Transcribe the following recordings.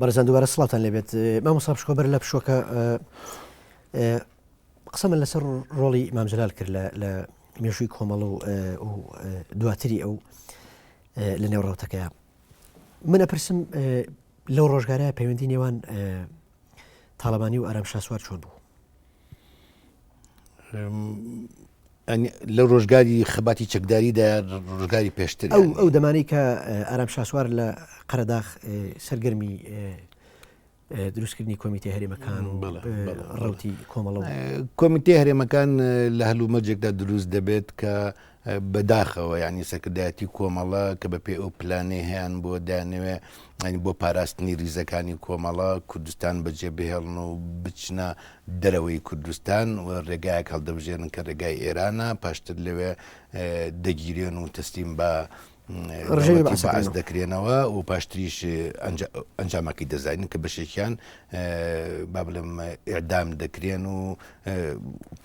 بەرزان دووبارە سڵاتان لێبێت مامۆستا پشکۆبەر لە پشوەکە قسەمە لەسەر ڕۆڵی ئیمام جەلال کرد لە مێژووی کۆمەڵ و دواتری ئەو لە نێوڕەوتەکەیە. من ئەپرسم لەو ڕۆژگارەیە پەیوەندی نێوان تاڵەبانی و ئارام شاسوار چۆن بوو؟ لەو ڕۆژگاری خەباتی چەکداریدا ڕۆژگاری پێشتر ئەو دەمانەی کە ئارام شاسوار لە قەرەداغ سەرگەرمی دروستکردنی کۆمیتێ هەرێمەکان و ڕەوتی کۆمەڵە کۆمیتێ هەرێمەکان لە هەلومەرجێکدا دروست دەبێت کە بەداخەوە ینی سەرکردایەتی کۆمەڵە کە بە پێ ئەو پلانەی هەیەیان بۆ دانەوێ ینی بۆ پاراستنی ریزەکانی کۆمەڵە کوردستان بەجێ بهێڵن و بچنە دەرەوەی کوردستان و ڕێگایەک هەڵدەبژێنن کە ڕێگای ئێرانە پاشتر لەوێ دەگیرێن و تەسلیم بە باز دەکرێنەوە و پاشتریش ئەنجامەکەی دەزانین کە بەشێکیان با بڵێم ئێعدام دەکرێن و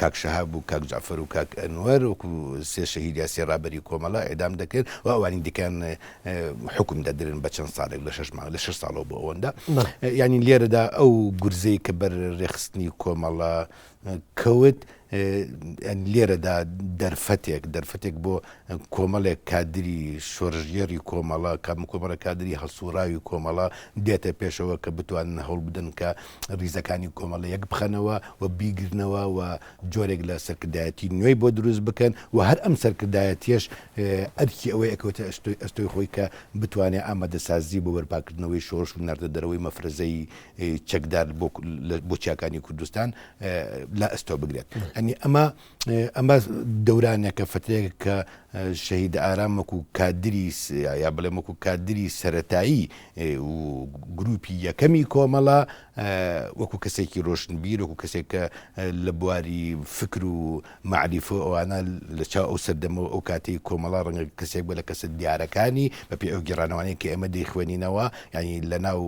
کاک شەهاب و کاک جعفەر و کاک ئەنوەر وەکو سێ شەهید یا سێ ڕابەری کۆمەڵە ئێعدام دەکرێن و ئەوانی دیکەن حکم دەدرن بە چەند ساڵێک لە 6 ساڵەوە بۆ ئەوەندا. ینی لێرەدا ئەو گورزەی کە بەر ڕێخستنی کۆمەڵە کەوت لێرەدا دەرفەتێک بۆ کۆمەڵێک کادری شۆڕژێری کۆمەڵە کۆمەڵە کادری هەڵسوڕاوی کۆمەڵە دێتە پێشەوە کە بتوانن هەوڵ بدەن کە ریزەکانی کۆمەڵە یەک بخەنەوە و بیگرنەوە و جۆرێک لە سەرکردایەتی نوێی بۆ دروست بکەن و هەر ئەم سەرکردایەتیش ئەرکی ئەوەی ئەکەوتە ئەستۆی خۆی کە بتوانێت ئامادەسازی بۆ بەرپاکردنەوەی شۆڕش و نەردە دەرەوەی مەفرەزەی چەکدار بۆ چیاکانی کوردستان لا ئەستۆ بگرێت. ئەنی ئەمە دەورانێکە فترێک کە شەهید ئارام وەکو کادری یا بڵێم وەکو کادری سەرەتایی و گروپی یەکەمی کۆمەڵە وەکو کەسێکی ڕۆشنبیر وەکو کەسێک کە لە بواری فکر و معریفە ئەوانە لە چاو ئەو سەردەمەوە ئەو کاتەی کۆمەڵە ڕەنگە کەسێک بە لە کەسە دیارەکانی بە پێ ئەو گێڕانەوانەیە کە ئێمە دەیخوێنینەوە ینی لە ناو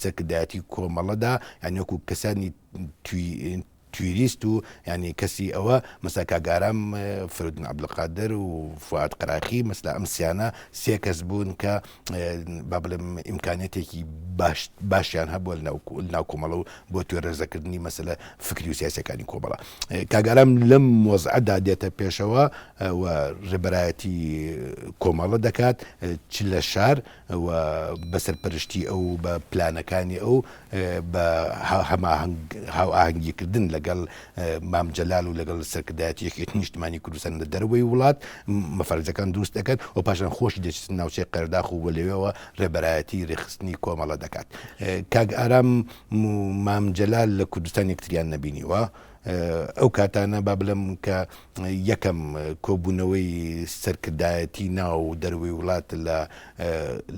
سەرکردایەتی کۆمەڵەدا یانی وەکو کەسانی تویریست و ینی کەسی ئەوە مەسا کاگارام فرودین عەبدولقادر و فواد قەراخی مەسلا ئەم سیانە سێ کەس بوون کە با بڵێم ئیمکانێتێکی باشیان هەبووە لەناو کۆمەڵە و بۆ توێ ڕێزەکردنی مەسەلە فکری و سیاسەکانی کۆمەڵە. کاگارام لەم وەزعەدا دێتە پێشەوە و ڕێبەرایەتی کۆمەڵە دەکات چ لە شار و بەسەرپەرشتی ئەو بە پلانەکانی ئەو بە هاوئاهەنگیکردن لەگەڵ مام جەلال و لەگەڵ سەرکردایەتی یەکێتی نیشتیمانی کوردستان لە دەرەوەی وڵات مەفەرجەکان دروست دەکەن و پاشان خۆشی دەچێت ناوچەی قەرداخ و لەوێەوە ڕێبەرایەتی ڕێخستنی کۆمەڵە دەکات. کاک ئارام مام جەلال لە کوردستان یەکتریان نەبینیوە. ئەو کاتانە با بڵێم کە یەکەم کۆبوونەوەی سەرکردایەتی ناو دەروی وڵات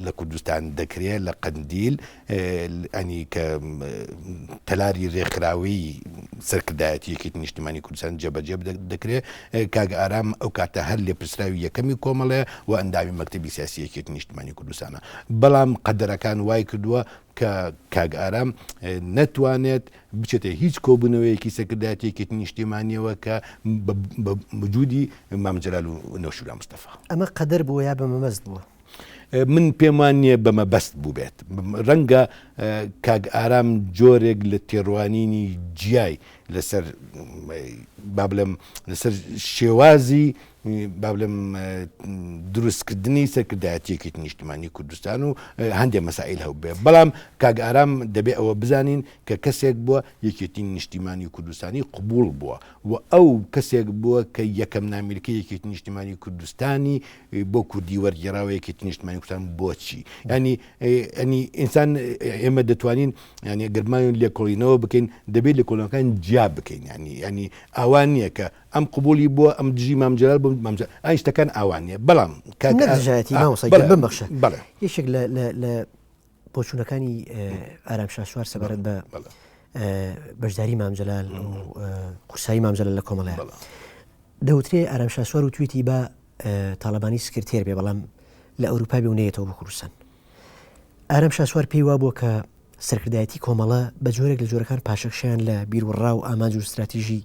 لە کوردستان دەکرێت لە قەندیل ئەنی کە تەلاری ڕێکخراوی سەرکردایەتی یەکێتی نیشتیمانی کوردستان جێبەجێ دەکرێت. کاک ئارام ئەو کاتە هەر لێ پرسراوی یەکەمی کۆمەڵەیە و ئەندامی مەکتەبی سیاسی یەکێتی نیشتیمانی کوردستانە. بەڵام قەدەرەکان وای کردووە کە کاک ئارام نەتوانێت بچێتە هیچ کۆبوونەوەیەکی سەرکردایەتی یەکێتی نیشتیمانیەوە کە بەوجودی مام جەلال و نەوشیرا مستەفا. ئەمە قەدەر بووە یا بەمەبەست بووە؟ من پێم وانییە بەمەبەست بوو بێت. ڕەنگە کاک ئارام جۆرێک لە تێڕوانینی جیای لەسەر با بڵێم لەسەر شێوازی با بڵێم دروستکردنی سەرکردایەتی یەکێتی نیشتیمانی کوردستان و هەندێک مەسائل هەبوو بێ. بەڵام کاک ئارام دەبێت ئەوە بزانین کە کەسێک بووە یەکێتی نیشتیمانی کوردستانی قبوڵ بووە و ئەو کەسێک بووە کە یەکەم نامێرەکەی یەکێتی نیشتیمانی کوردستانی بۆ کوردی وەرگێڕاوە یەکێتی نیشتیمانی کوردستان بۆچی ینی ئینسان ئێمە دەتوانین ینی گەرمایون لێکۆڵینەوە بکەین دەبێت لێکۆڵینەوەکان جیا بکەین ینی ئاوان نییە کە ئەم قبولی بووە ئەم دژی مام جەلال بوو ئەم شتەکان ئاوان نیە. بەڵام نەدژایەتی مامۆستا ببەخشە یەکێک لە بۆچوونەکانی ئارام شاسوار سەبارەت بە بەشداری مام جەلال و قورسایی مام جەلال لە کۆمەڵەیە دەوترێ ئارام شاسوار و توێتی بە تاڵەبانی سکرتێر بێ بەڵام لە ئەوروپا بێ و نەیەتەوە بۆ کوردستان. ئارام شاسوار پێی وا بووە کە سەرکردایەتی کۆمەڵە بە جۆرێک لە جۆرەکان پاشەکشیان لە بیرڕا و ئامانج و استراتیژی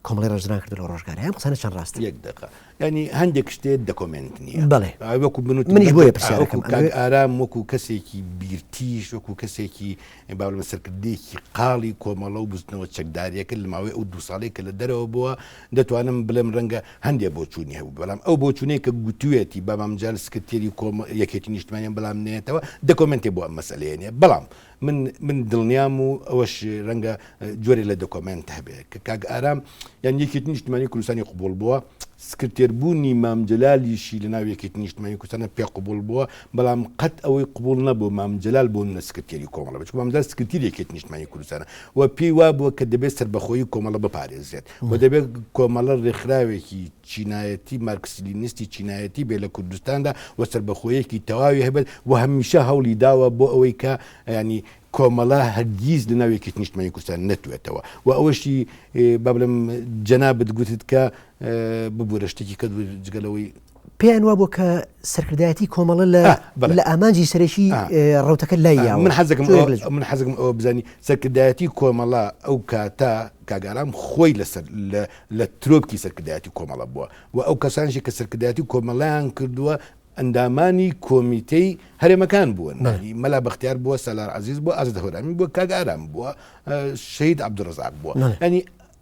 کۆمەڵی ڕێژدران کرد لە ڕۆژگاری ئەم قسانە چەند ڕاستە یەک دقیقە ینی هەندێک شتێت دەکۆمنت نییە بەڵێ وەکو منیش بۆیە پرسیارەکەم ئارام وەکو کەسێکی بیرتیش وەکو کەسێکی باڵمە سەرکردێکی قاڵی کۆمەڵە و بستنەوە چەکداریەکە لە ماوەی ئەو 2 ساڵێک کە لە دەرەوە بووە دەتوانم بڵێم ڕەنگە هەندێک بۆچوونی هەبوو بەڵام ئەو بۆچوونەیە کە گوتوێتی بە مامجار سکرتێری یەکێتی نیشتمانیان بەڵام نێتەوە دەکۆمنتێ بۆ ئەم مەسەلەیە بەڵام من دڵنیام و ئەوەش ڕەنگە جۆرێ لە دۆکۆمنت هەبێت کە کاک ئارام یان یەکێتی نیشتمانی کوردستانی قبول بووە سکرتێربوونی مامجلالیشی لە ناو یەکێتی نیشتمانی کوردستانە پێ قبول بووە بەڵام قەت ئەوەی قبول نەبوو مامجلال بوون لە سکرتێری کۆمەڵە بچ مامجلال سکرتێری یەکێتی نیشتمانی کوردستانە و پێی وا بووە کە دەبێت سەربەخۆیی کۆمەڵە بپارێزێت و دەبێت کۆمەڵە ڕێکخراوێکی چینایەتی مارکسلینیستی چینایەتی بێ لە کوردستاندا و سەربەخۆیەکی تەواوی هەبێت و هەمیشە هەوڵی داوە بۆ ئەوەی کە ینی کۆمەڵە هەرگیز لە ناو یەکێتی نیشتمانی کوردستان نەتوێتەوە و ئەوەشی با بڵێم جەنابەت گوتت کە ببوورە شتێکی کە جگەلەوەی پێیان وا بوو کە سەرکردایەتی کۆمەڵە لە ئامانجی سەرەکی ڕەوتەکە لای من حەزەکەم ئەوە بزانی سەرکردایەتی کۆمەڵە ئەو کاتە کاگارام خۆی لە ترۆپکی سەرکردایەتی کۆمەڵە بووە و ئەو کەسانشی کە سەرکردایەتی کۆمەڵیان کردووە ئەندامانی کۆمیتەی هەرێمەکان بوون مەلا بەختیار بووە سەلار عەزیز بووە ئازاد هەورامی بووە کاک ئارام بووە شەهید عەبدوڕەزاق بووە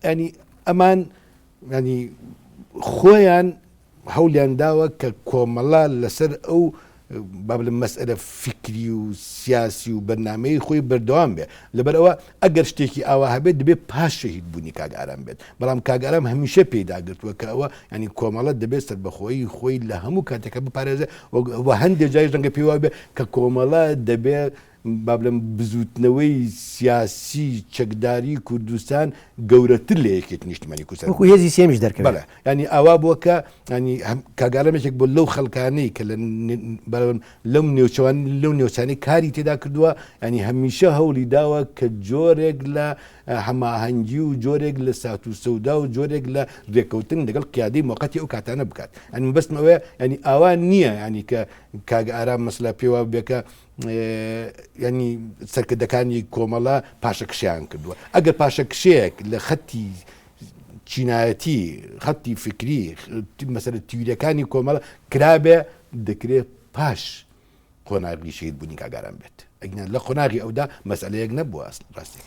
ینی ئەمان ینی خۆیان هەولیان داوە کە کۆمەڵە لەسەر ئەو با بڵێم مەسئلە فکری و سیاسی و بەرنامەی خۆی بەردەوام بێ لەبەرەوە ئەگەر شتێکی ئاوا هەبێت دەبێت پاش شەهید بوونی کاک ئارام بێت بەڵام کاک ئارام هەمیشە پێداگرتووە کە ئەوە ینی کۆمەڵە دەبێت سەربەخۆیی خۆی لە هەموو کاتێکە بپارێزێ و هەندێک جای ڕەنگە پێی وا بێ کە کۆمەڵە دەبێت با بڵێم بزوتنەوەی سیاسی چەکداری کوردستان گەورەتر لە یەکێتی نیشتمانی کوردستان وەکو هێزی سێمیش دەرکەوێت بەڵێ ینی ئاوا بووە کە ینی کاک ئارامێکێک بۆ لەو خەڵکانەی کە لەو نێوچانەی کاری تێدا کردووە ینی هەمیشە هەوڵی داوە کە جۆرێک لە هەماهەنگی و جۆرێک لە سات و سەودا و جۆرێک لە ڕێکەوتن لەگەڵ قیادەی موقەتی ئەو کاتانە بکات ئەنی بەستم ئەوەیە ینی ئاوا نییە ینی کە کاک ئارام مەسلا پێوا بێکە ینی سەرکردەکانی کۆمەڵە پاشەکشیان کردووە ئەگەر پاشەکشەیەک لە خەتی چینایەتی خەتی فکری مەسەلە تیوریەکانی کۆمەڵە کرابێ دەکرێت پاش قۆناغی شەهید بوونی کاک ئارام بێت ئەگەر لە قۆناغی ئەودا مەسئلەیەک نەبووە ڕاستی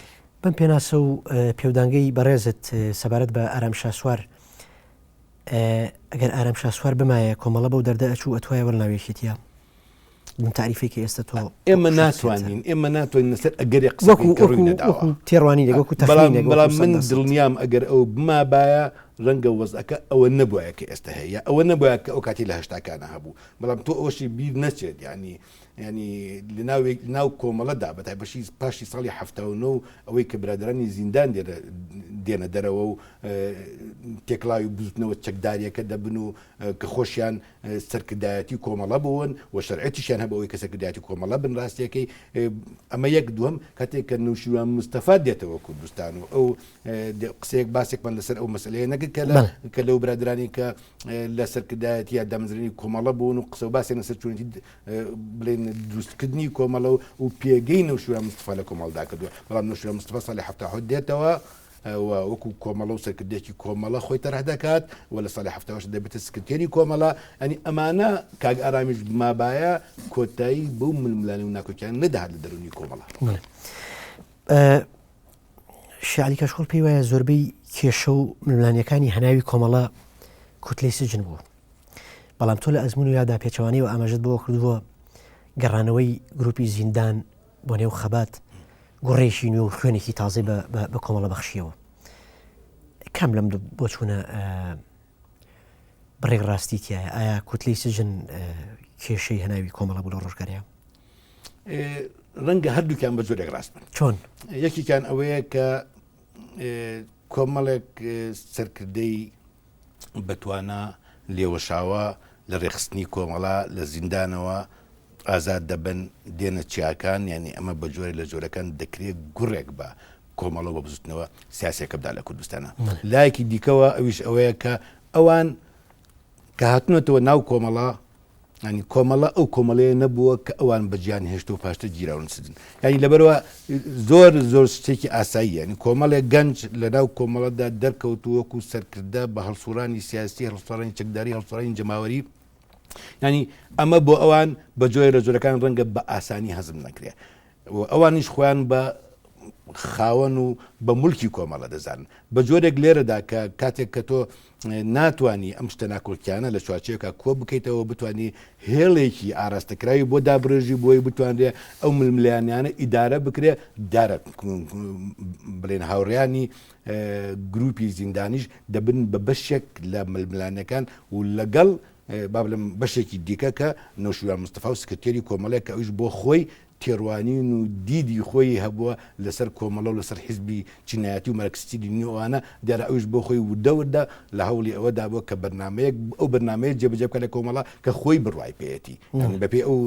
بەم پێناسە و پێودانگەی بەڕێزت سەبارەت بە ئارام شاسوار ئەگەر ئارام شاسوار بمایە کۆمەڵە بەو دەردە ئەچوو ئەتوایە وەرناوێکێتیە من تعریفێکی ئێستا تۆ ئێمە ناتوانین لەسەر ئەگەری قسەکەڕووی تێڕوانی بەڵام من دڵنیام ئەگەر ئەو بمابایە ڕەنگە وەزەکە ئەوە نەبووە کە ئێستا هەیە ئەوە نەبووە کە ئەو کاتی لە هەشتاکانە هەبوو بەڵام تۆ ئەوشی بیر نەچێت ینی لە ناو کۆمەڵەدا بەتای بەشی پاشی ساڵی 79 ئەوەی کە برادرانی زیندان دێنە دەرەوە و تێکڵاوی بزوتنەوە چەکداریەکە دەبن و کە خۆشیان سەرکردایەتی کۆمەڵە بوون و شەرعەتیشیان هەبە ئەوەی کە سەرکردایەتی کۆمەڵە بن ڕاستیەکەی ئەمە یەک دووەم کاتێک کە نوشیروان مستەفا دێتەوە کوردستان و ئەو قسەیەک باسێکمان لەسەر ئەو مەسەلەیە نەکرد کە لەو برادرانی کە لە سەرکردایەتی یا دامەزرێنی کۆمەڵە بوون و قسە و باسێک لەسەر چۆنیتی بڵێن دروستکردنی کۆمەڵە و پێگەی نوشیروان مستەفا لە کۆمەڵدا کردووە بەڵام نوشیروان مستەفا ساڵی 77 دێتەوە وەکو کۆمەڵە و سەرکردێکی کۆمەڵە خۆی تەرح دەکات و لە ساڵی 78 دەبێتە سکرتێری کۆمەڵە ئەنی ئەمانە کاک ئارامیش مابایە کۆتایی بەو ململانی و ناکۆکیان نەداهات لە دەرونی کۆمەڵە شیعلی کەشخۆڵ پێی وایە زۆربەی کێشە و ململانیەکانی هەناوی کۆمەڵە کوتلەی سجن بوو بەڵام تۆ لە ئەزمون و یادا پێچەوانی و ئاماژت بۆ کردووە گەڕانەوەی گروپی زیندان بۆ نێو خەبات گوڕێشی نوێ و خوێنێکی تازەی بە کۆمەڵە بەخشیەوە کام لەم بۆ چوونە بڕێک ڕاستی تایە ئایا کوتلەی سجن کێشەی هەناوی کۆمەڵە بوو لە ڕۆژگاریە ڕەنگە هەردووکیان بە جۆرێک ڕاست بن چۆن یەکیان ئەوەیە کە کۆمەڵێک سەرکردەی بەتوانە لێوەشاوە لە ڕێخستنی کۆمەڵە لە زیندانەوە ئازاد دەبن دێنە چیاکان یعنی ئەمە بە جۆرە لە جۆرەکان دەکرێت گوڕێک بە کۆمەڵەوە بە بزوتنەوە سیاسەکە بدا لە کوردستانە لایەکی دیکەوە ئەویش ئەوەیە کە ئەوان کە هاتنەوە ناو کۆمەڵە ینی کۆمەڵە ئەو کۆمەڵەیە نەبووە کە ئەوان بەجیان هێشت و پاشتە گیراون سدن ینی لەبەرەوە زۆر شتێکی ئاسایی ینی کۆمەڵێک گەنج لەناو کۆمەڵەدا دەرکەوتووەکو سەرکردە بە هەڵسوڕانی سیاسی هەڵسوڕانی چەکداری هەڵسوڕانی جەماوەری ینی ئەمە بۆ ئەوان بە جۆی ڕێژۆرەکان ڕەنگە بە ئاسانی هەزم نەکرێ ئەوانیش خۆیان بە خاوەن و بە مولکی کۆمەڵە دەزانن بە جۆرێک لێرەدا کە کاتێک کە تۆ ناتوانانی ئەم شتە ناکۆکیانە لە چوارچێکە کۆ بکەیتەوە بتانی هێڵێکی ئاراستەکراوی بۆ دابڕێژی بۆی بتوانرێ ئەو ململیانیانە ئیدارە بکرێ دارە بڵێن هاوڕێیانی گروپی زیندانیش دەبن بە بەشێک لە ململانەکان و لەگەڵ با بڵێم بەشێکی دیکە کە نەوشیروان مستەفا و سکرتێری کۆمەڵەیە کە ئەویش بۆ خۆی تێڕوانین و دیدی خۆی هەبووە لەسەر کۆمەڵە و لەسەر حیزبی چینایەتی و مەرکسیستی دینیەوەوانە دیارە ئەوش بۆ خۆی وردەوردا لە هەوڵی ئەوەدا بووە کە بەرنمەیەک ئەو بەرنمەیە جێبەجێ بکە لە کۆمەڵە کە خۆی بڕوای پێێتی بەپێ ئەو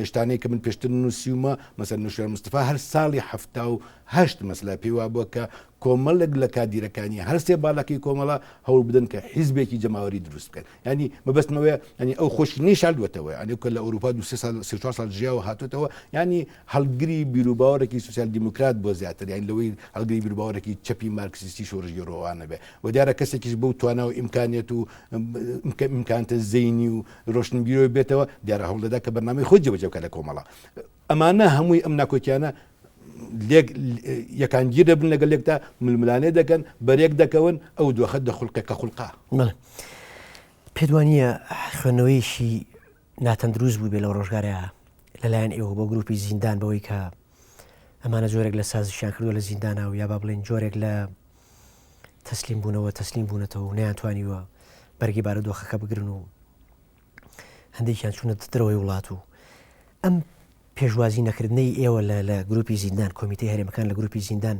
شتانەی کە من پێشتر نووسیومە مەسەر نووشیروان مستەفا هەر ساڵی 1970 مەسلا پێی وا بووە کە کۆمەڵێک لە کادیرەکانی هەر سێ باڵەکەی کۆمەڵە هەوڵ بدەن کە حیزبێکی جەماوەری دروست بکەن ینی مەبەستمەوەیە ینی ئەو خۆشی نیشاردوێتەوە ینی کە لە ئەوروپا 24 ساڵ ژیاوە هاتوێتەوە ینی هەڵگری بیرروباوەڕێکی سوسیال دیموکرات بۆ زیاتر یان لەوەی هەڵگری بیرروباوەڕێکی چەپی مارکسیستی شۆڕژگەڕەوانە بێ و دیارە کەسێکیش بەو توانە و ئیمکانێت و ئیمکانتە زەینی و ڕۆشنبیرۆی بێتەوە دیارە هەوڵدەدا کە بەرنامەی خۆی جێبەجێ بکات لە کۆمەڵە ئەمانە هەمووی ئەم ناکۆکیانە یەکان گیر دەبن لەگەڵ یەکدا ململانێ دەکەن بەرێک دەکەون ئەو دۆخەت دە خوڵقێکە خوڵقا پێدوانیە خوێندنەوەیشی ناتەندروست بوو بێ لەو ڕۆژگارەیە لەلایەن ئێوە بۆ گروپی زیندان بەوەی کە ئەمانە جۆرێک لە سازشیان کردووە لە زیندانە و یا با بڵێن جۆرێک لە تەسلیم بوونەتەوە و نەیانتوانیوە بەرگی بارە دۆخەکە بگرن و هەندێکیان چوونە دەرەوەی وڵات و ئەم پێشوازی نەکردنەی ئێوە لە گروپی زیندان کۆمیتەی هەرێمەکان لە گروپی زیندان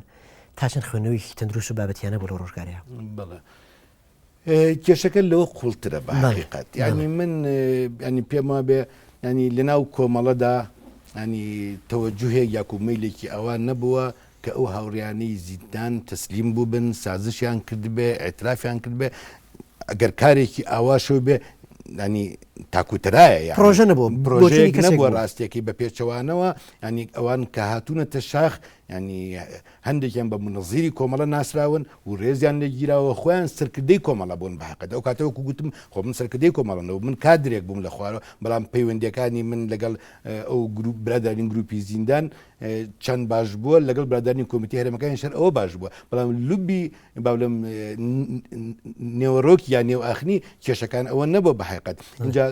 تا چەند خوێندنەوەیکی تەندروست و بابەتیانە بۆ لە ڕۆژگارەیە کێشەکە لەوە خوڵترە بە حقیقەت ینی من ینی پێم وا بێ ینی لەناو کۆمەڵەدا ینی تەوەجوهێک یاکو مەیلێکی ئەوان نەبووە کە ئەو هاوڕیانەی زیندان تەسلیم بوو بن سازشیان کردبێ ئێترافیان کردبێ ئەگەر کارێکی ئاواشەوە بێ ینی تاکوترایە پرۆژە نەبوو پرۆژەیەک نەبووە ڕاستێکی بە پێچەوانەوە ینی ئەوان کە هاتوونەتە شاخ ینی هەندێکیان بە منەزیری کۆمەڵە ناسراون و ڕێزیان لێگیراوە خۆیان سەرکردەی کۆمەڵە بوون بەحقەت ئەو کاتەوەکو گوتم خۆ من سەرکردەی کۆمەڵەنەوە من کادرێک بووم لە خوارەوە بەڵام پەیوەندیەکانی من لەگەڵ ئەو گروپ برادرین گروپی زیندان چەند باش بووە لەگەڵ برادرانی کۆمیتەی هەرێمەکانی شەر ئەوە باش بووە بەڵام لوبی باولم نێوەڕۆکی یان نێوئاخنی کێشەکان ئەوە نەبووە بەحقیقەت اینجا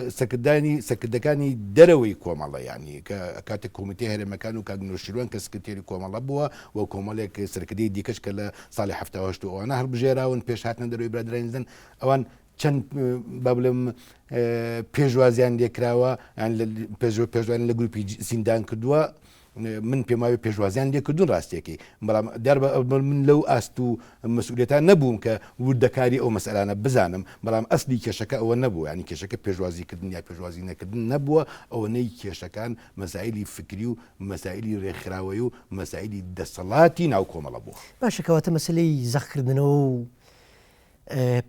سەرکردەکانی دەرەوەی کۆمەڵە ینی کە کاتێک کۆمیتەی هەرێمەکان و کاگنۆشیروان کە سکرتێری کۆمەڵە بووە و کۆمەڵێک سەرکردەی دیکەش کە لە ساڵی 1970 ئەوانە هەڵبژێراون پێش هاتنە دەروی برادرانی زیندان ئەوان چەند با بڵێم پێشوازیان لێکراوە پێشوازیان لە گروپی زیندان کردووە من پێم وایە پێشوازیان لێکردوون ڕاستێکی بەڵام دیار من لەو ئاست و مەسئولیەتان نەبووم کە وردەکاری ئەو مەسئلانە بزانم بەڵام ئەسلی کێشەکە ئەوە نەبووە ینی کێشەکە پێشوازیکردن یا پێشوازی نەکردن نەبووە ئەوەنەی کێشەکان مەسائلی فکری و مەسائلی ڕێکخراوەی و مەسائلی دەسەڵاتی ناو کۆمەڵە بووە باشەکەواتە مەسلەی زەخکردنەوە و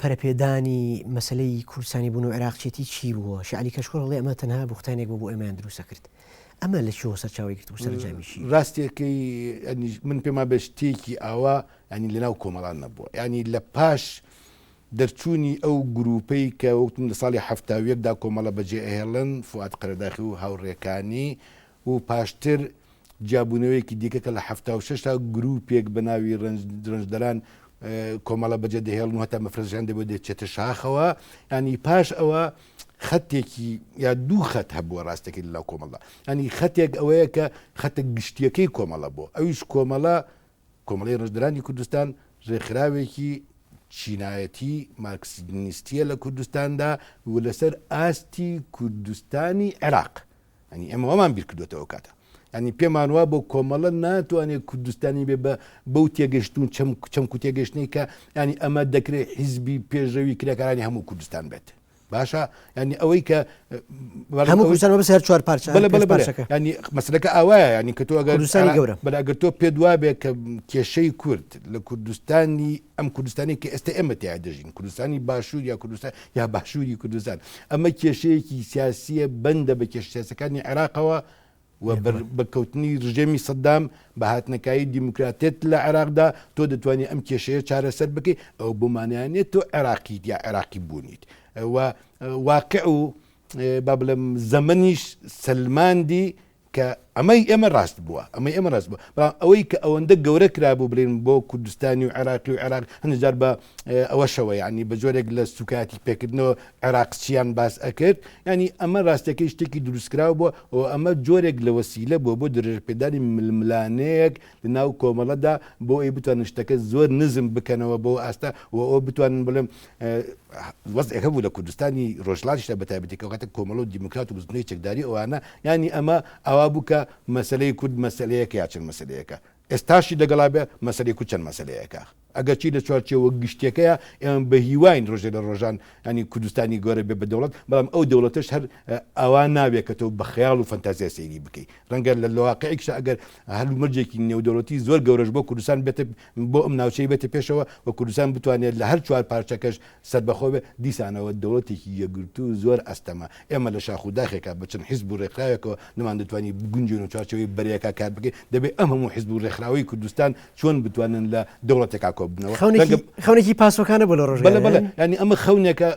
پەرەپێدانی مەسلەی کوردستانی بوون و عێراقچێتی چی بووە شعلی کەشکۆڵ هەڵێ ئەمە تەنها بوختانێک بۆ ئێمەیان دروستە کرد ئەمە لە چۆ سەرچاوی کرد و سەرنجامیشی ڕاستیەکەی من پێما بە شتێکی ئاوا ینی لەناو کۆمەڵان نەبووە ینی لە پاش دەرچوونی ئەو گروپەی کە وەکتم لە ساڵی 1970دا کۆمەڵە بەجێ ئەهێڵن فواد قەرەداخی و هاوڕێکانی و پاشتر جابوونەوەیەکی دیکە کە لە 1976 گروپێک بە ناوی ڕەنجدەران کۆمەڵە بەجێ دەهێڵن و هەتا مەفرەزیان دەبێت دێتێتە شاخەوە ینی پاش ئەوە خەتێکی یا دوو خەت هەبووە ڕاستەکەی لەناو کۆمەڵە ینی خەتێک ئەوەیە کە خەتە گشتیەکەی کۆمەڵە بوو ئەویش کۆمەڵی ڕەنجدەرانی کوردستان ڕێکخراوێکی چینایەتی مارکسیستیە لە کوردستاندا و لەسەر ئاستی کوردستانی عێراق ینی ئێمە وەمان بیر کردوێتەوە کاتە ینی پێمان وا بۆ کۆمەڵە ناتوانێت کوردستانی بێ بە بەو تێگەشتون چەمک و تێگەشتنی کە ینی ئەمە دەکرێت حیزبی پێشەوی کرێکارانی هەموو کوردستان بێت باشە ینی ئەوەی کە هەموو کوردستان بەس هەر چوار پارچە ینی مەسلەکە ئاوایە ینی کە تۆ کوردستانی گەورە بەراگەر تۆ پێ دوابێ کە کێشەی کورد لە کوردستانی ئەم کوردستانی کە ئێستا ئێمە تیا دەژین کوردستانی باشوور یا کوردستان یا باشووری کوردستان ئەمە کێشەیەکی سیاسیە بەندە بە کێشە سیاسەکانی عێراقەوە و بەکەوتنی ڕژێمی سەدام بە هاتنەکایی دیموکراتێت لە عێراقدا تۆ دەتوانێت ئەم کێشەیە چارەسەر بکەیت ئەو بمانیانێت تۆ عێراقیت یا عێراقی بوونیت و واقع و با بڵێم زەمەنیش سلماندی کە ئەمەی ئێمە ڕاست بووە بەڵام ئەوەی کە ئەوەندە گەورە کرابوو بڵێن بۆ کوردستانی و عێراقی و عێراق هەندێک بە ئەوەشەوە ینی بە جۆرێک لە سوکاتی پێکردنەوە عێراقچیان باس ئەکرد ینی ئەمە ڕاستەکەی شتێکی دروستکراوە بووە و ئەمە جۆرێک لە وەسیلە بۆ درێژپێدانی ململانەیەک لە ناو کۆمەڵەدا بۆ ئەی بتوانن شتەکە زۆر نزم بکەنەوە بۆ ئاستا و ئەو بتوانن بڵێم وەزعێکە بوو لە کوردستانی ڕۆژهڵاتیشدا بەتایبەتێکەوە کاتە کۆمەڵە و دیموکرات و بزنەوەی چەکداری ئەوانە ینی ئەمە ئەوا بوو کە مەسلەی کورد مەسلەیەکە یا چەند مەسلەیەکە ئێستاشی لەگەڵا بێ مەسلەی کورد چەند مەسلەیەکە ئەگەرچی لە چوارچێوە گشتەکەیە ئێمە بە هیواین ڕۆژێ لە ڕۆژان ینی کوردستانی گۆرە بێ بە دەوڵەت بەڵام ئەو دەوڵەتش هەر ئەوان نابێت کە تۆ بە خەیاڵ و فەنتازیا سەیری بکەیت ڕەنگە لە واقعیکشە ئەگەر هەلومەرجێکی نێودەوڵەتی زۆر گەورەش بۆ کوردستان بێت بۆ ئەم ناوچەی بێتە پێشەوە و کوردستان بتوانێت لە هەر چوار پارچەکەش سەربەخۆ بێ دیسانەوە دەوڵەتێکی یەکگرتو زۆر ئەستەمە ئێمە لە شاخ و داخێکە بچن حیزب و ڕێکخراوێکەوە نەمان دەتوانی بگونجین و چارچەوەی بەرەیەکە کار بکەین دەبێت ئەم هەموو حیزب و ڕێکخراوی کوردستان چۆن بتوانن لە دەوڵەتێکا کۆ بنەوە خەونێکی پاسۆکانە بۆ لە ڕۆژ ینی ئەمە خەونێکە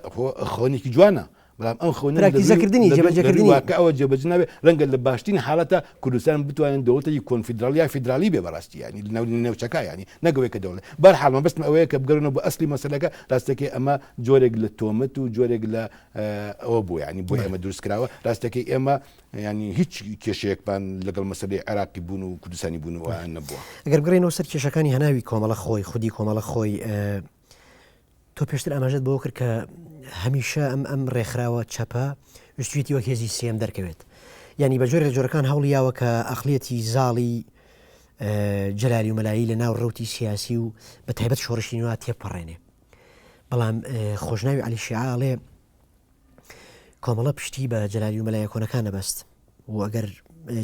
خەونێکی جوانە بەڵام ئەم خەونەکردنی جێبەجێکردنی واقعەوە جێبەجێ نابێت ڕەنگە لە باشترین حاڵەتە کوردستان بتوانن دەوڵەتێکی کۆنفیدراالیا فیدرالی بێ بەڕاستی ینی لە نێوچەکە ینی نەگەوەی کە دەوڵێت بەرحاڵمە بەستم ئەوەیە کە بگەڕنەوە بە ئەسلی مەسەلەکە ڕاستەکەی ئەمە جۆرێک لە تۆمەت و جۆرێک لە ئەوە بوو ینی بۆ ئێمە دروستکراوە ڕاستەکەی ئێمە ینی هیچ کێشەیەکمان لەگەڵ مەسەلەی عێراقی بوون و کوردستانی بوون و نەبووە ئەگەر بگەڕێنەوە سەر کێشەکانی هەناوی کۆمەڵە خۆی خودی کۆمەڵە خۆی تۆ پێشتر ئاماژەت بۆ کرد کە هەمیشە ئەم ڕێکخراوە چەپە وشتویەتی وەک هێزی سێم دەرکەوێت ینی بە جۆرە جۆرەکان هەوڵیاوە کە ئەقلیەتی زاڵی جەلالی و مەلایی لە ناو ڕەوتی سیاسی و بە تایبەت شۆڕشی نووا تێپەڕێنێ بەڵام خۆشناوی عەلی شیعاڵێ کۆمەڵە پشتی بە جەلالی و مەلایە کۆنەکان نەبەست و ئەگەر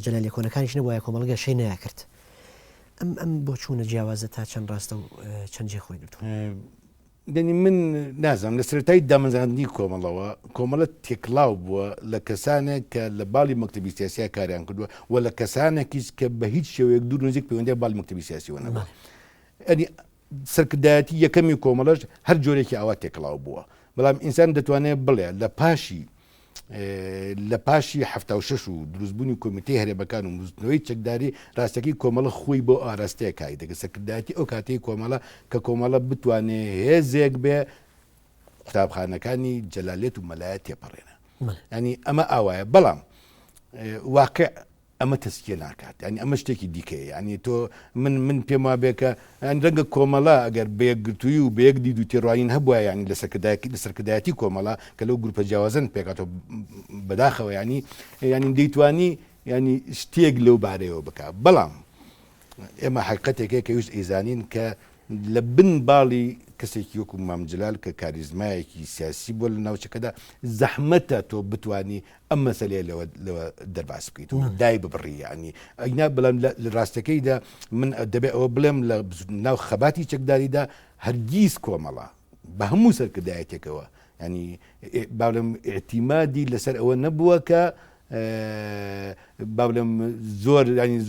جەلالی کۆنەکانیش نەبووایە کۆمەڵگە شەی نەیەکرد ئەم بۆ چوونە جیاوازە تا چەند ڕاستە و چەند جێ خۆی گرتووە دەنی من نازانم لە سەرەتایی دامەزاندنی کۆمەڵەوە کۆمەڵە تێکڵاو بووە لە کەسانێک کە لە باڵی مەکتەبی سیاسیا کاریان کردووە و لە کەسانێکیش کە بە هیچ شێوەیەک دوور نزیک پەیوەندی باڵی مەکتەبی سیاسیەوە نەبووە ئەنی سەرکردایەتی یەکەمی کۆمەڵەش هەر جۆرێکی ئاوا تێکڵاو بووە بەڵام ئینسان دەتوانێت بڵێ لە پاشی 76 و دروستبوونی کۆمیتەی هەرێمەکان و مزنەوەی چەکداری ڕاستەکەی کۆمەڵە خۆی بۆ ئاراستەیە کاری دەگە سەرکردایەتی ئەو کاتەی کۆمەڵە کە کۆمەڵە بتوانێت هێزێک بێ قوتابخانەکانی جەلالێت و مەلایەت تێپەڕێنە ینی ئەمە ئاوایە بەڵام واقع ئەمە تەسکیە ناکات ینی ئەمە شتێکی دیکەیە ینی تۆ من پێم وا بێکە ڕەنگە کۆمەڵە ئەگەر بەیەکگرتووی و بەیەک دید و تێڕوانین هەبووە ینی لە سەرکردایەتی کۆمەڵە کە لەو گروپە جیاوازن پێکاتەوە بەداخەوە ینی دەیتوانی ینی شتێک لەو بارەیەوە بکات بەڵام ئێمە حقیقەتێکەیە کە وش ئیزانین کە لە بن باڵی کەسێکی وەکو مام جەلال کە کاریزمایەکی سیاسی بۆ لە ناوچەکەدا زەحمەتە تۆ بتانی ئەم مەسەلەیە لەوە دەرباس بکەیت و دای ببڕی ینی ئەینا بڵێم لە ڕاستەکەیدا من دەبێت ئەوە بڵێم لە ناو خەباتی چەکداریدا هەرگیز کۆمەڵە بە هەموو سەرکردایەتێکەوە ینی باڵێم ئێعتیمادی لەسەر ئەوە نەبووە کە باڵێم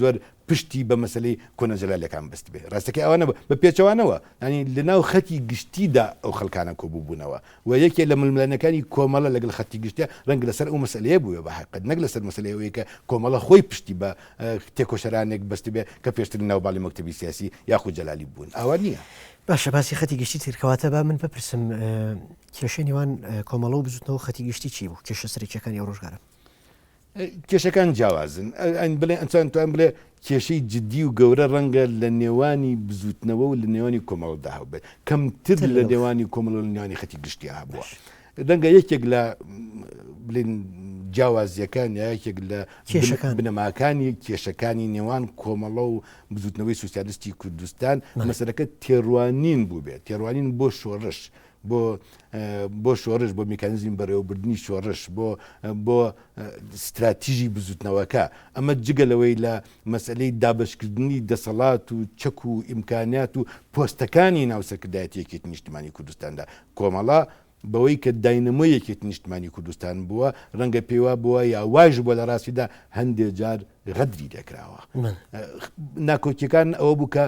زۆر پشتی بە مەسلەی کۆنەجەلالەکان بەست بێ ڕاستەکەی ئەوە نەبوو بە پێچەوانەوە ینی لەناو خەتی گشتیدا ئەو خەڵکانە کۆبووبوونەوە و یەکێ لە ململانەکانی کۆمەڵە لەگەڵ خەتی گشتە ڕەنگ لەسەر ئەو مەسلەیە بووە بە حقیقەت نەک لەسەر مەسلەیەوەی کە کۆمەڵە خۆی پشتی بە تێکۆشەرانێک بەست بێ کە پێشتر ناوباڵی مەکتەبی سیاسی یاخود جەلالی بوون ئەوە نییە باشە باسی خەتی گشتی ترکەواتە با من بپرسم کێشەی نێوان کۆمەڵە و بزوتنەوە خەتی گشتی چی بوو کێشە سەرەکیەکانی ئەو ڕۆژگارە کێشەکان جیاوازن بڵێ ئەنچان توان بڵێ کێشەی جددی و گەورە ڕەنگە لە نێوانی بزوتنەوە و لە نێوانی کۆمەڵدا هەبێت کەمتر لە نێوانی کۆمەڵ لە نێوانی خەتی گشتی هەبووە ڕەنگە یەکێک لە بڵێن جیاوازیەکان یەکێک لە بنەماکانی کێشەکانی نێوان کۆمەڵە و بزوتنەوەی سوسیالیستی کوردستان مەسەلەکە تێڕوانین بوو بێت تێڕوانین بۆ شۆڕش بۆ شۆڕش بۆ میکانیزم بەڕێوەبردننی شۆڕش بۆ استراتیژی بزوتنەوەکە ئەمە جگەلەوەی لە مەسلەی دابشکردنی دەسەڵات و چەک و ئیمکانات و پۆستەکانی ناوسەرکردایەتیەکێتی نیشتمانی کوردستاندا کۆمەڵە بەوەی کە داینەمۆیەکێتی نیشتمانی کوردستان بووە ڕەنگە پێوە بووە یا واژ بووە لە ڕاستیدا هەندێک جار غەدری دەکراوە ناکۆکیەکان ئەوە بوو کە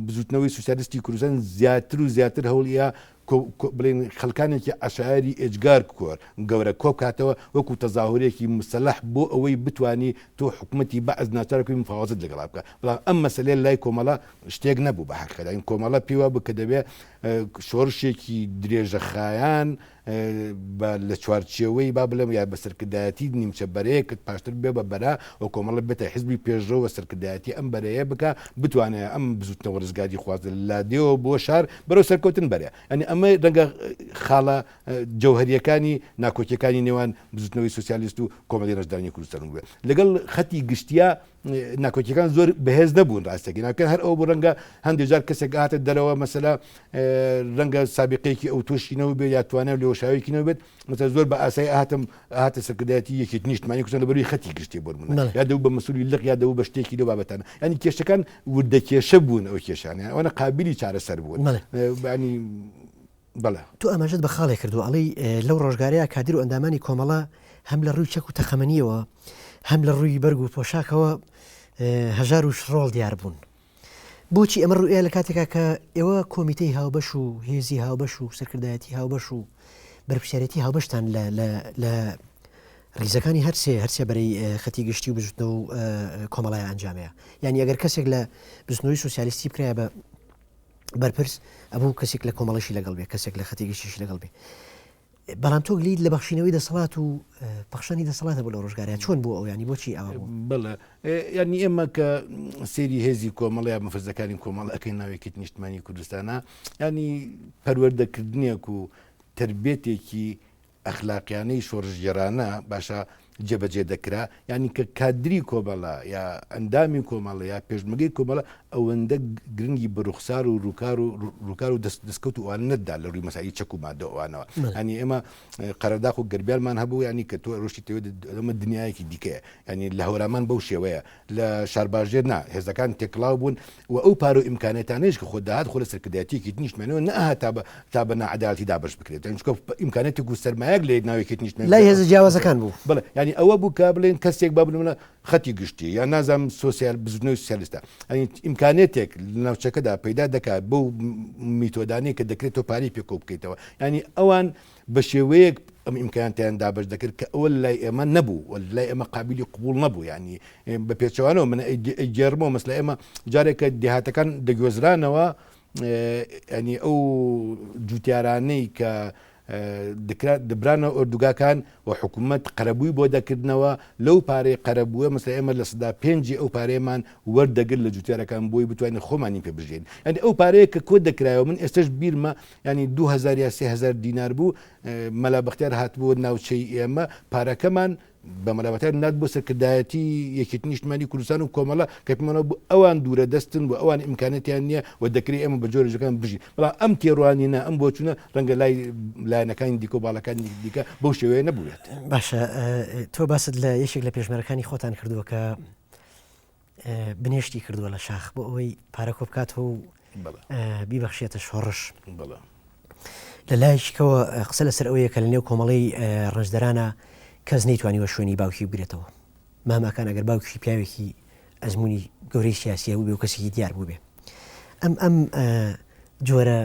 بزوتنەوەی سوسیالیستی کوردستان زیاتر و زیاتر هەوڵیە بڵێن خەڵکانێکی عەشایری ئێجگار کۆر گەورە کۆبکاتەوە وەکو تەزاهورێکی مسەلح بۆ ئەوەی بتانی تۆ حکوومەتی بەعز ناچارەکەی مفاوەزت لەگەڵا بکە بەڵام ئەم مەسەلەی لای کۆمەڵە شتێک نەبوو بە حەقیقەت این کۆمەڵە پێوە بوو کە دەبێت شۆڕشێکی درێژەخایان لە چوارچێوەی با بڵێم یا بە سەرکردایەتی نیمچە بەرەیەکت پاشتر بێ بە بەرا و کۆمەڵە بێتە حیزبی پێشڕەوە سەرکردایەتی ئەم بەرەیە بکە بتوانێت ئەم بزوتنەوە ڕزگاری خوازە لا دێەوە بۆ شار بەرەو سەرکەوتن بەرێ ئەنی ئەمە ڕەنگە خاڵە جەوهریەکانی ناکۆکیەکانی نێوان بزوتنەوەی سوسیالیست و کۆمەڵی ڕەشدانی کوردستان بووێت لەگەڵ خەتی گشتیا ناکۆکیەکان زۆر بەهێز نەبوون ڕاستەکە ناکەن هەر ئەو بۆ ڕەنگە هەندێک جار کەسێک هاتە دەرەوە مەسەلا ڕەنگە سابقەیەکی ئەو تۆشینەوە بێ یا توانێت لێوەشاوێکینەوە بێت مەسەلا زۆر بە ئاسایی هاتە سەرکردایەتی یەکێت نیشتمانی کوردستان لەبەروی خەتی گشتی بۆ من یا دەبوو بە مەسوولی لق یا دەبوو بە شتێکی لەو بابەتانە ینی کێشەکان وردەکێشە بوون ئەو کێشانیان ئەوەنە قابلی چارەسەر بوون ینی بەڵێ تو ئەمەژت بە خاڵێک کردو ئەڵێ لەو ڕۆژگارەیە کادر و ئەندامانی کۆمەڵە هەم لە ڕووی چەک و تەخەمەنیەوە هەم لە ڕووی بەرگ و پۆشاکەوە هەژار و شڕۆڵ دیار بوون بۆچی ئەمە ڕوئە لە کاتێکا کە ئێوە کۆمیتەی هاوبەش و هێزی هاوبەش و سەرکردایەتی هاوبەش و بەرپرسیارەتی هاوبەشتان لە ریزەکانی هەرسێ بەرەی خەتی گشتی و بزوتنەوە و کۆمەڵای ئەنجامەیە یعنی ئەگەر کەسێک لە بزنەوەی سوسیالیستی بکرایە بە بەرپرس ئەبوو کەسێک لە کۆمەڵەشی لەگەڵ بێ کەسێک لە خەتی گشتیشی لەگەڵ بێ بەڵام تۆ گلید لە بەخشینەوەی دەسەڵات و پەخشانی دەسەڵاتە بۆ لە ڕۆژگارەیە چۆن بوو ئەو ینی بۆچی ئەوە بڵێ ینی ئێمە کە سێری هێزی کۆمەڵ یا مەفەرزەکانی کۆمەڵ ئەەکەی ناوێکیت نیشتمانی کوردستانە ینی پەروەردەکردنیەک و تربێتێکی ئەخلاقیانەی شۆڕژگەرانە باشە جێبەجێ دەکرا ینی کە کادری کۆمەڵە یا ئەندامی کۆمەڵە یا پێشمەگەی کۆمەڵە ئەوەندە گرنگی بە ڕوخسار و ڕووکار و دەستکەوت وان نەدا لە ڕووی مەسایی چەک و مادەوانەوە ینی ئێمە قەرەداخ و گەربیالمان هەبوو ینی کە تۆ ڕۆشتی ئەمە دنیایەکی دیکەیە ینی لە هەورامان بەو شێوەیە لە شارباژێر نا هێزەکان تێکڵاو بوون و ئەو پارە و ئیمکانەتانەیەش کە خۆ داهات خۆ لە سەرکردایەتیەکی نیشتمانەوە نەهات تا بە نەعەداڵەتی دابش بکرێت چونکە ئیمکانەتێک و سەرمایەک لە ناوێکی نیشتمان لای هێز جیاوازەکان بوو بڵێ ینی ئەوە بوو کە بڵێن کەسێک با بڵێن خەتی گشتی یا نازام سوسیال بزنەوەی سوسیالیستە ئەنی ئیمکانێتێک لە ناوچەکەدا پەیدا دەکات بەو میتۆدانەیە کە دەکرێت تۆ پارەی پێ کۆ بکەیتەوە ینی ئەوان بە شێوەیەک ئەم ئیمکانیان دابش دەکرد کە ئەوە لای ئێمە نەبوو لای ئێمە قابلی قبول نەبوو ینی بە پێچەوانەوە من ئەیگێڕمەوە مەسلە ئێمە جارێکە دێهاتەکان دەگوێزرانەوە ینی ئەو جوتیارانەی کە دەبرانە ئۆردوگاکان و حکوومەت قەرەبووی بۆ دەکردنەوە لەو پارەی قەرەبووە مەسلە ئێمە لە سەدا پێنجی ئەو پارەیەمان وەردەگرت لە جوتیارەکان بۆی بتوانین خۆمانی پێ بژێن ینی ئەو پارەیە کە کۆ دەکرایەوە من ئێستش بیرمە ینی 2000 یا 3000 دینار بوو مەلا بەختیار هاتبووە ناوچەی ئێمە پارەکەمان بە مەلابەتار نات بۆ سەرکردایەتی یەکێتی نیشتمانی کوردستان و کۆمەڵە کە پێمانەوە بوو ئەوان دوورە دەستن و ئەوان ئیمکانەتیان نییە و دەکرێت ئێمە بە جۆرەکان بژین بەڵام ئەم تێڕوانینە ئەم بۆچونە ڕەنگە لایەنەکانی دیکە و باڵەکانی دیکە بەو شێوەیە نەبووێت باشە تۆ باست لە یەکێک لە پێشمەرەکانی خۆتان کردووە کە بنێشتی کردووە لە شاخ بۆ ئەوەی پارە کۆ بکاتەوە و بیبەخشێتە شۆڕش لە لایشکەوە قسە لەسەر ئەوەیە کە لە نێو کۆمەڵی ڕەنجدەرانە کەس نەیتوانیوە شوێنی باوکی بگرێتەوە ماماکان ئەگەر باوکی پیاوێکی ئەزمموی گەورەی سیاسیە بوو بێ و کەسێکی دیار بوو بێ ئەم جۆرە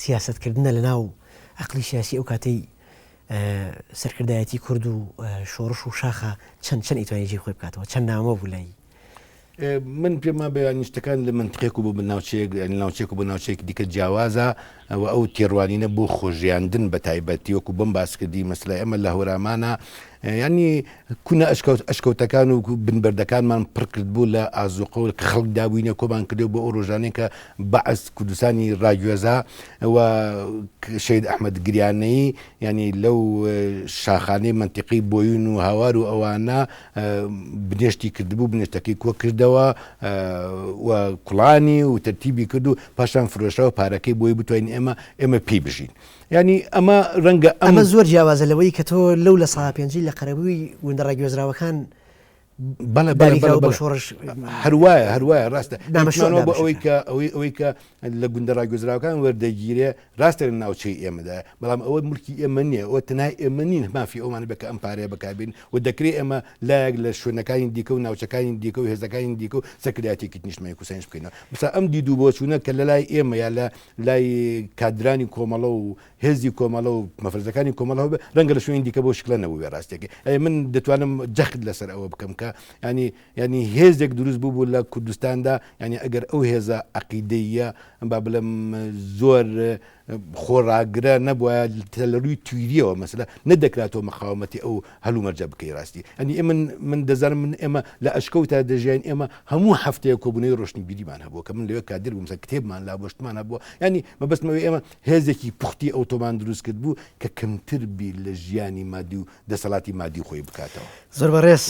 سیاستکردنە لە ناو عەقلی سیاسی ئەو کاتەی سەرکردایەتی کورد و شۆڕش و شاخە چەند ئیتوانی جێ خۆی بکاتەوە چەند نامە بوو لای من پێما بەیانیشتەکان لە منتقێک و بۆ ناوچەیەک ناوچێک و بۆ ناوچەیەک دیکە جیاوازە و ئەو تێڕوانینە بۆ خۆژیاندن بە تایبەتی وەکو بم باسکردی مەسلە ئەمە لە هەورامانە ینی کونا ئەشکەوتەکان و بنبەردەکانمان پڕ کرد بوو لە ئازوقە و خەڵک دابووینە کۆمان کردو بۆ ئەو ڕۆژانەی کە بەعەز کوردستانی ڕاگوێزا و شەید ئەحمەد گریانەیی ینی لەو شاخانەی منتیقی بۆیون و هاوار و ئەوانە بنێشتی کردبوو بنێشتەکەی کۆ کردەوە و کوڵانی و تەرتیبی کرد و پاشان فرۆشەوە پارەکەی بۆی بتوانین ئێمە پێی بژین. ینی ئەمە ڕەنگە ئەمە زۆر جیاوازە لەوەی کە تۆ لەو لە سا پێنجی لە قەرەبووی وندە ڕاگوێزراوەکان هەروایە ڕاستە بە ئەوەی کە لە گوندە ڕاگوێزراوەکان وەردەگیرێ ڕاستە لە ناوچەی ئێمەدا بەڵام ئەوە ملکی ئێمە نییە ئەوە تەنای ئێمە نین مافی ئەومان بکە ئەم پارەیە بەکبین و دەکرێت ئێمە لایەک لە شوێنەکانی دیکە و ناوچەکانی دیکە و هێزەکانی دیکە و سەکرایەتێکی نیشتمای کوسەنج بکەینەوە بسا ئەم دید و بۆچوونە کە لە لای ئێمە یا لە لای کادرانی کۆمەڵە و هێزی کۆمەڵە و مەفرزەکانی کۆمەڵەوە ڕەنگە لە شوێن دیکە بۆ شکلەنەوە ڕاستێکی من دەتوانم جەخت لەسەر ئەوە بکەم کە ینی هێزێک دروست بوو لە کوردستاندا ینی ئەگەر ئەو هێزە عەقیدەیە با بڵێم زۆر خۆڕاگرە نەبووە لە ڕووی تویریەوە مەسەلە نەدەکراتەوە مەخاومەتی ئەو هەلومەرجە بکەی ڕاستی ئەنی ئێمە من دەزانم من ئێمە لە ئەشکەوتا دەژیان ئێمە هەموو هەفتەیە کۆبوونەوەی ڕۆشنی بیریمان هەبووە کە من لەوێ کادر بووم کتێبمان لا بۆشتمان هەبووە ینی مەبەستمەوەی ئێمە هێزێکی پوختی ئۆتۆمان دروست کرد بوو کە کەمتر بی لە ژیانی مادی و دەسەڵاتی مادی خۆی بکاتەوە. زۆر بەڕێز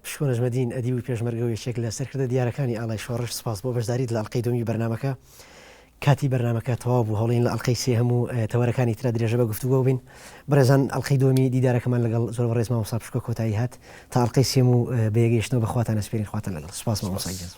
پشکۆ نەژمەدین ئەدیب و پێشمەرگەوە یەکێک لە سەرکردە دیارەکانی ئاڵای شۆڕش سپاس بۆ بەشداریت لە ئەڵقەی دومی بەرنامەکە. کاتی بەرنامەکە تەواو بوو هەڵین لە ئەڵقەی سێ هەموو تەوەرەکانی ترا درێژە بە گفتوگۆ بین. بەڕێزان ئەڵقەی دومی دیدارەکەمان لەگەڵ زۆر بەڕێز مامۆستا پشکۆ کۆتایی هات تا ئەڵقەی سێم و بەیەگەیشتنەوە بەخواتان ئەسپێرین خواتان لەگەڵ. سپاس مامۆستا گیان.